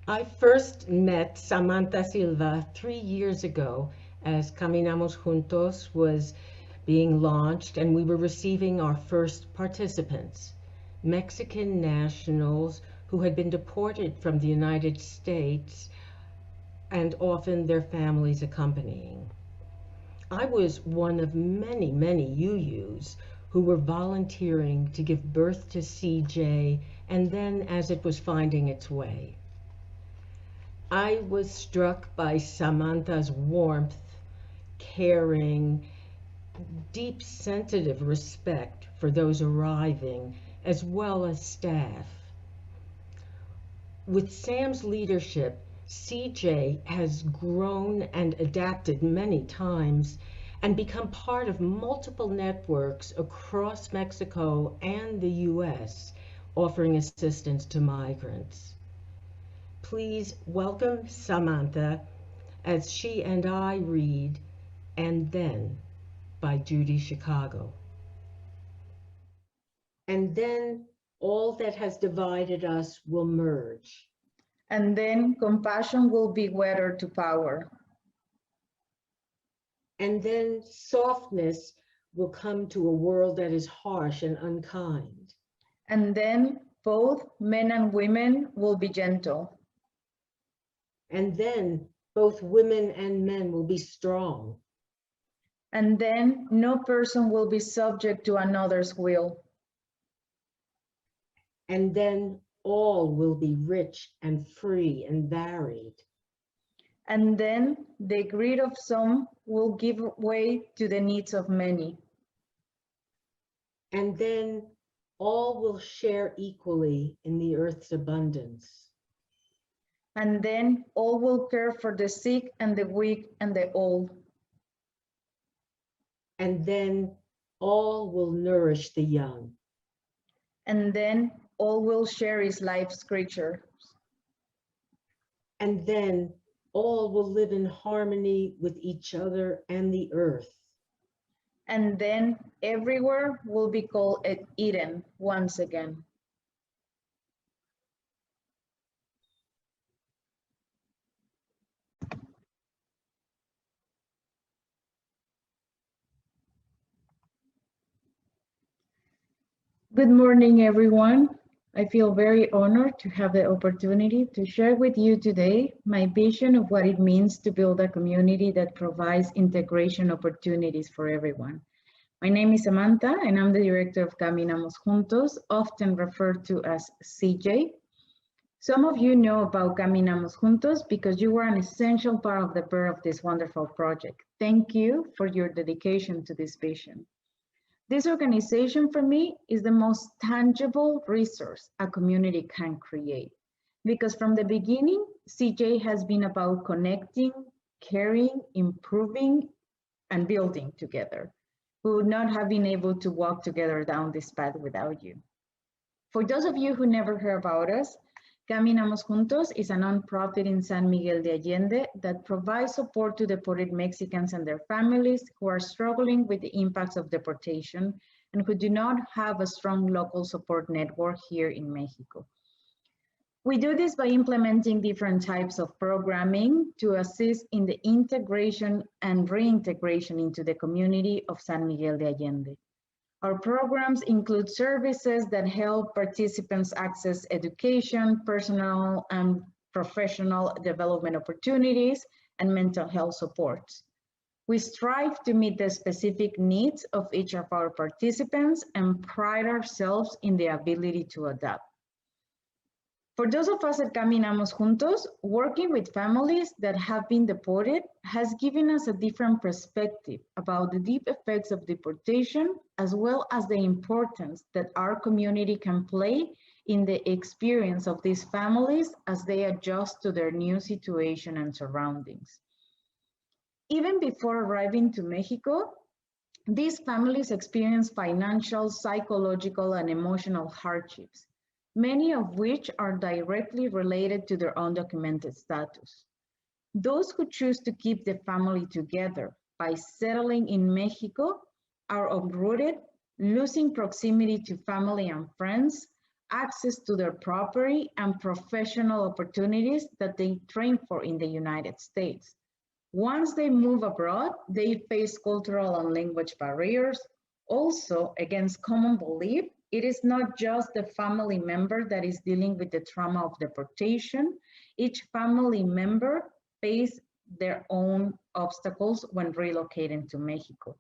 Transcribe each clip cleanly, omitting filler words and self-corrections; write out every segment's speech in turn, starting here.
I first met Samantha Silva 3 years ago as Caminamos Juntos was being launched and we were receiving our first participants, Mexican nationals who had been deported from the United States and often their families accompanying. I was one of many, many UUs who were volunteering to give birth to CJ and then as it was finding its way. I was struck by Samantha's warmth, caring, deep sensitive respect for those arriving, as well as staff. With Sam's leadership, CJ has grown and adapted many times and become part of multiple networks across Mexico and the US offering assistance to migrants. Please welcome Samantha as she and I read And Then by Judy Chicago. And then all that has divided us will merge. And then compassion will be weathered to power. And then softness will come to a world that is harsh and unkind. And then both men and women will be gentle. And then both women and men will be strong. And then no person will be subject to another's will. And then all will be rich and free and varied. And then the greed of some will give way to the needs of many. And then all will share equally in the earth's abundance. And then all will care for the sick and the weak and the old. And then all will nourish the young. And then all will share his life's creatures. And then all will live in harmony with each other and the earth. And then everywhere will be called Eden once again. Good morning, everyone. I feel very honored to have the opportunity to share with you today my vision of what it means to build a community that provides integration opportunities for everyone. My name is Samantha, and I'm the director of Caminamos Juntos, often referred to as CJ. Some of you know about Caminamos Juntos because you were an essential part of the birth of this wonderful project. Thank you for your dedication to this vision. This organization for me is the most tangible resource a community can create because from the beginning, CJ has been about connecting, caring, improving, and building together. We would not have been able to walk together down this path without you. For those of you who never heard about us, Caminamos Juntos is a nonprofit in San Miguel de Allende that provides support to deported Mexicans and their families who are struggling with the impacts of deportation and who do not have a strong local support network here in Mexico. We do this by implementing different types of programming to assist in the integration and reintegration into the community of San Miguel de Allende. Our programs include services that help participants access education, personal and professional development opportunities, and mental health supports. We strive to meet the specific needs of each of our participants and pride ourselves in the ability to adapt. For those of us at Caminamos Juntos, working with families that have been deported has given us a different perspective about the deep effects of deportation, as well as the importance that our community can play in the experience of these families as they adjust to their new situation and surroundings. Even before arriving to Mexico, these families experience financial, psychological, and emotional hardships, many of which are directly related to their undocumented status. Those who choose to keep the family together by settling in Mexico are uprooted, losing proximity to family and friends, access to their property, and professional opportunities that they train for in the United States. Once they move abroad, they face cultural and language barriers. Also, against common belief, it is not just the family member that is dealing with the trauma of deportation. Each family member faces their own obstacles when relocating to Mexico.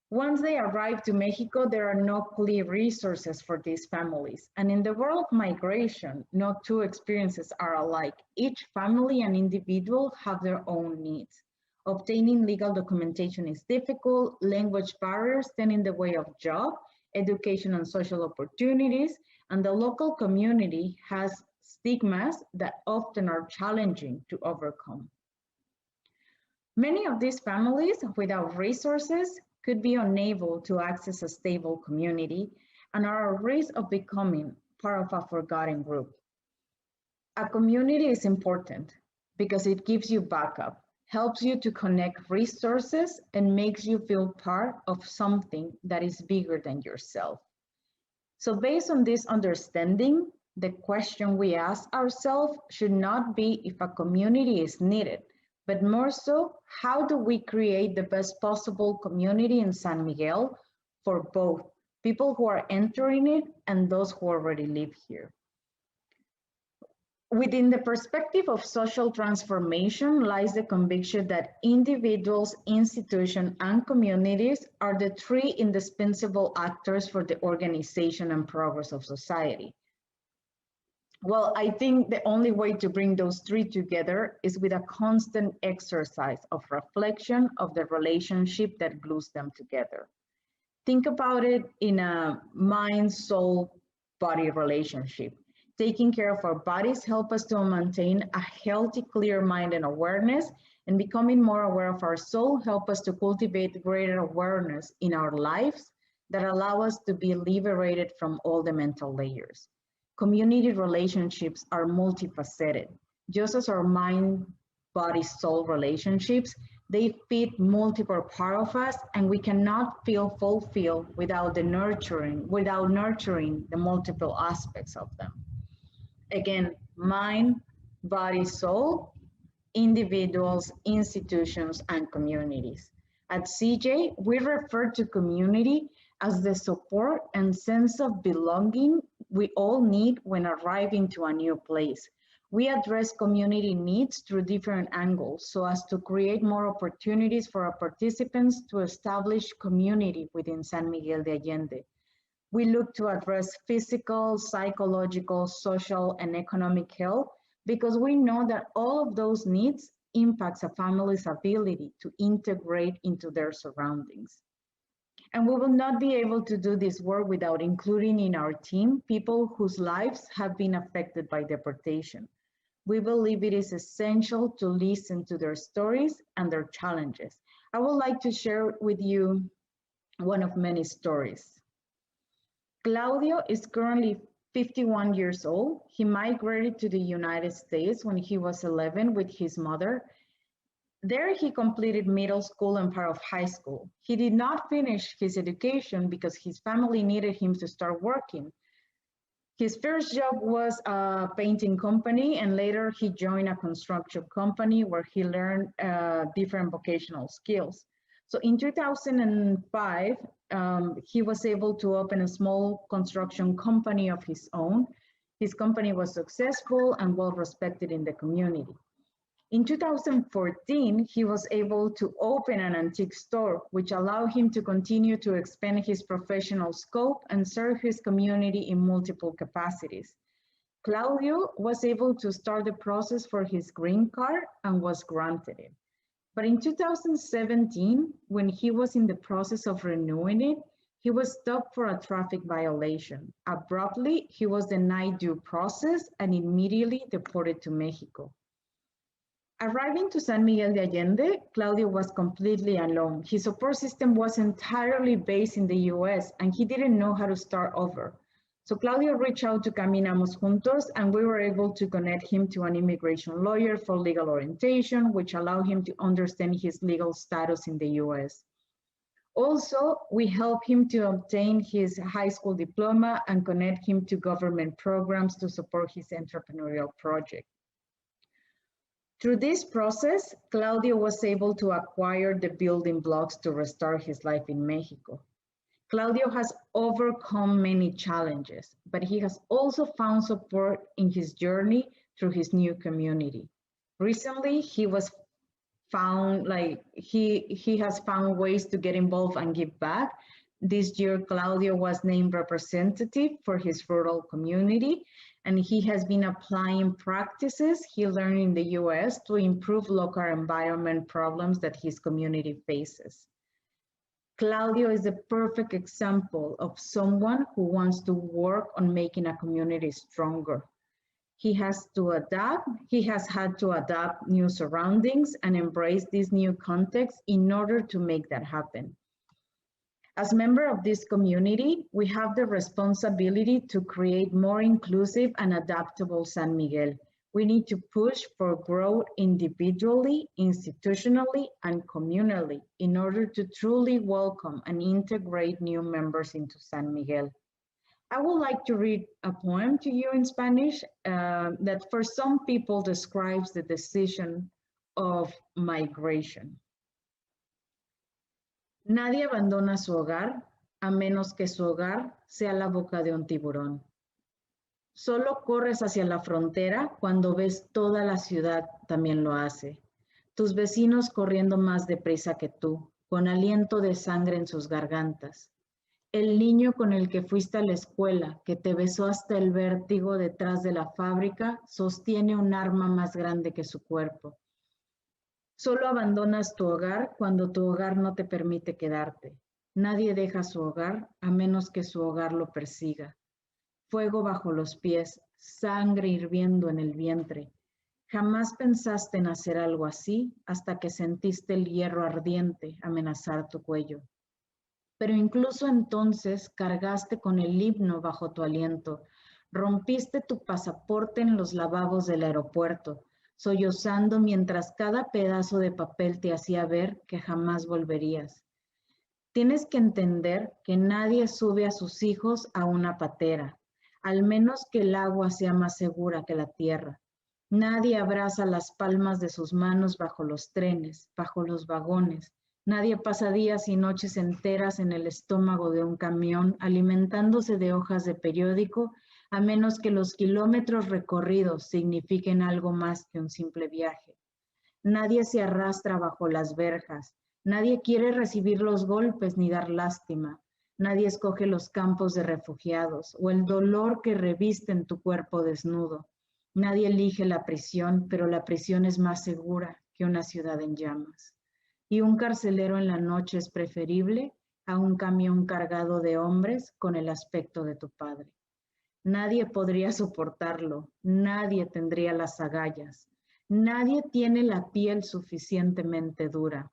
Once they arrive to Mexico, there are no clear resources for these families. And in the world of migration, no two experiences are alike. Each family and individual have their own needs. Obtaining legal documentation is difficult, language barriers stand in the way of job, education and social opportunities, and the local community has stigmas that often are challenging to overcome. Many of these families without resources could be unable to access a stable community and are at risk of becoming part of a forgotten group. A community is important because it gives you backup, helps you to connect resources, and makes you feel part of something that is bigger than yourself. So based on this understanding, the question we ask ourselves should not be if a community is needed, but more so, how do we create the best possible community in San Miguel for both people who are entering it and those who already live here? Within the perspective of social transformation lies the conviction that individuals, institutions, and communities are the three indispensable actors for the organization and progress of society. Well, I think the only way to bring those three together is with a constant exercise of reflection of the relationship that glues them together. Think about it in a mind, soul, body relationship. Taking care of our bodies help us to maintain a healthy, clear mind and awareness, and becoming more aware of our soul help us to cultivate greater awareness in our lives that allow us to be liberated from all the mental layers. Community relationships are multifaceted. Just as our mind, body, soul relationships, they feed multiple parts of us, and we cannot feel fulfilled without nurturing the multiple aspects of them. Again, mind, body, soul, individuals, institutions, and communities. At CJ, we refer to community as the support and sense of belonging we all need when arriving to a new place. We address community needs through different angles so as to create more opportunities for our participants to establish community within San Miguel de Allende. We look to address physical, psychological, social, and economic health because we know that all of those needs impacts a family's ability to integrate into their surroundings. And we will not be able to do this work without including in our team people whose lives have been affected by deportation. We believe it is essential to listen to their stories and their challenges. I would like to share with you one of many stories. Claudio is currently 51 years old. He migrated to the United States when he was 11 with his mother. There he completed middle school and part of high school. He did not finish his education because his family needed him to start working. His first job was a painting company, and later he joined a construction company where he learned different vocational skills. So in 2005, he was able to open a small construction company of his own. His company was successful and well respected in the community. In 2014, he was able to open an antique store, which allowed him to continue to expand his professional scope and serve his community in multiple capacities. Claudio was able to start the process for his green card and was granted it. But in 2017, when he was in the process of renewing it, he was stopped for a traffic violation. Abruptly, he was denied due process and immediately deported to Mexico. Arriving to San Miguel de Allende, Claudio was completely alone. His support system was entirely based in the US and he didn't know how to start over. So Claudio reached out to Caminamos Juntos and we were able to connect him to an immigration lawyer for legal orientation, which allowed him to understand his legal status in the US. Also, we help him to obtain his high school diploma and connect him to government programs to support his entrepreneurial project. Through this process, Claudio was able to acquire the building blocks to restart his life in Mexico. Claudio has overcome many challenges, but he has also found support in his journey through his new community. Recently, he has found ways to get involved and give back. This year, Claudio was named representative for his rural community, and he has been applying practices he learned in the US to improve local environment problems that his community faces. Claudio is a perfect example of someone who wants to work on making a community stronger. He has had to adapt new surroundings and embrace this new context in order to make that happen. As member of this community, we have the responsibility to create more inclusive and adaptable San Miguel. We need to push for growth individually, institutionally, and communally in order to truly welcome and integrate new members into San Miguel. I would like to read a poem to you in Spanish that for some people describes the decision of migration. Nadie abandona su hogar a menos que su hogar sea la boca de un tiburón. Solo corres hacia la frontera cuando ves toda la ciudad también lo hace. Tus vecinos corriendo más deprisa que tú, con aliento de sangre en sus gargantas. El niño con el que fuiste a la escuela, que te besó hasta el vértigo detrás de la fábrica, sostiene un arma más grande que su cuerpo. Solo abandonas tu hogar cuando tu hogar no te permite quedarte. Nadie deja su hogar a menos que su hogar lo persiga. Fuego bajo los pies, sangre hirviendo en el vientre. Jamás pensaste en hacer algo así hasta que sentiste el hierro ardiente amenazar tu cuello. Pero incluso entonces cargaste con el himno bajo tu aliento. Rompiste tu pasaporte en los lavabos del aeropuerto, sollozando mientras cada pedazo de papel te hacía ver que jamás volverías. Tienes que entender que nadie sube a sus hijos a una patera, al menos que el agua sea más segura que la tierra. Nadie abraza las palmas de sus manos bajo los trenes, bajo los vagones. Nadie pasa días y noches enteras en el estómago de un camión alimentándose de hojas de periódico, a menos que los kilómetros recorridos signifiquen algo más que un simple viaje. Nadie se arrastra bajo las verjas. Nadie quiere recibir los golpes ni dar lástima. Nadie escoge los campos de refugiados o el dolor que reviste en tu cuerpo desnudo. Nadie elige la prisión, pero la prisión es más segura que una ciudad en llamas. Y un carcelero en la noche es preferible a un camión cargado de hombres con el aspecto de tu padre. Nadie podría soportarlo, nadie tendría las agallas, nadie tiene la piel suficientemente dura.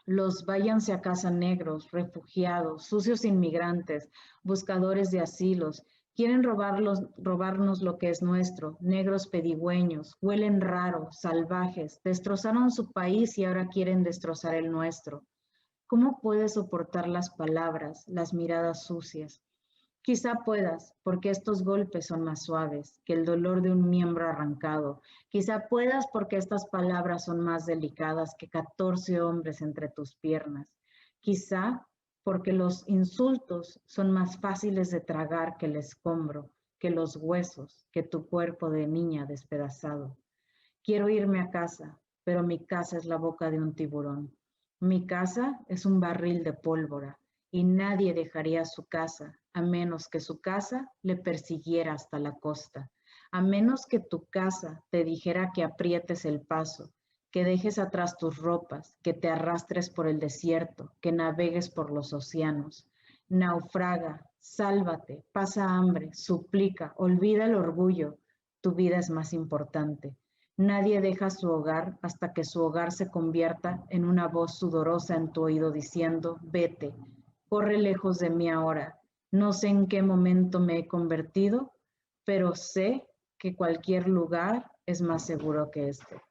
Los váyanse a casa negros, refugiados, sucios inmigrantes, buscadores de asilos, quieren robarnos lo que es nuestro, negros pedigüeños, huelen raros, salvajes, destrozaron su país y ahora quieren destrozar el nuestro. ¿Cómo puedes soportar las palabras, las miradas sucias? Quizá puedas, porque estos golpes son más suaves que el dolor de un miembro arrancado. Quizá puedas porque estas palabras son más delicadas que 14 hombres entre tus piernas. Quizá porque los insultos son más fáciles de tragar que el escombro, que los huesos, que tu cuerpo de niña despedazado. Quiero irme a casa, pero mi casa es la boca de un tiburón. Mi casa es un barril de pólvora y nadie dejaría su casa a menos que su casa le persiguiera hasta la costa, a menos que tu casa te dijera que aprietes el paso, que dejes atrás tus ropas, que te arrastres por el desierto, que navegues por los océanos. Naufraga, sálvate, pasa hambre, suplica, olvida el orgullo. Tu vida es más importante. Nadie deja su hogar hasta que su hogar se convierta en una voz sudorosa en tu oído diciendo, vete, corre lejos de mí ahora. No sé en qué momento me he convertido, pero sé que cualquier lugar es más seguro que este.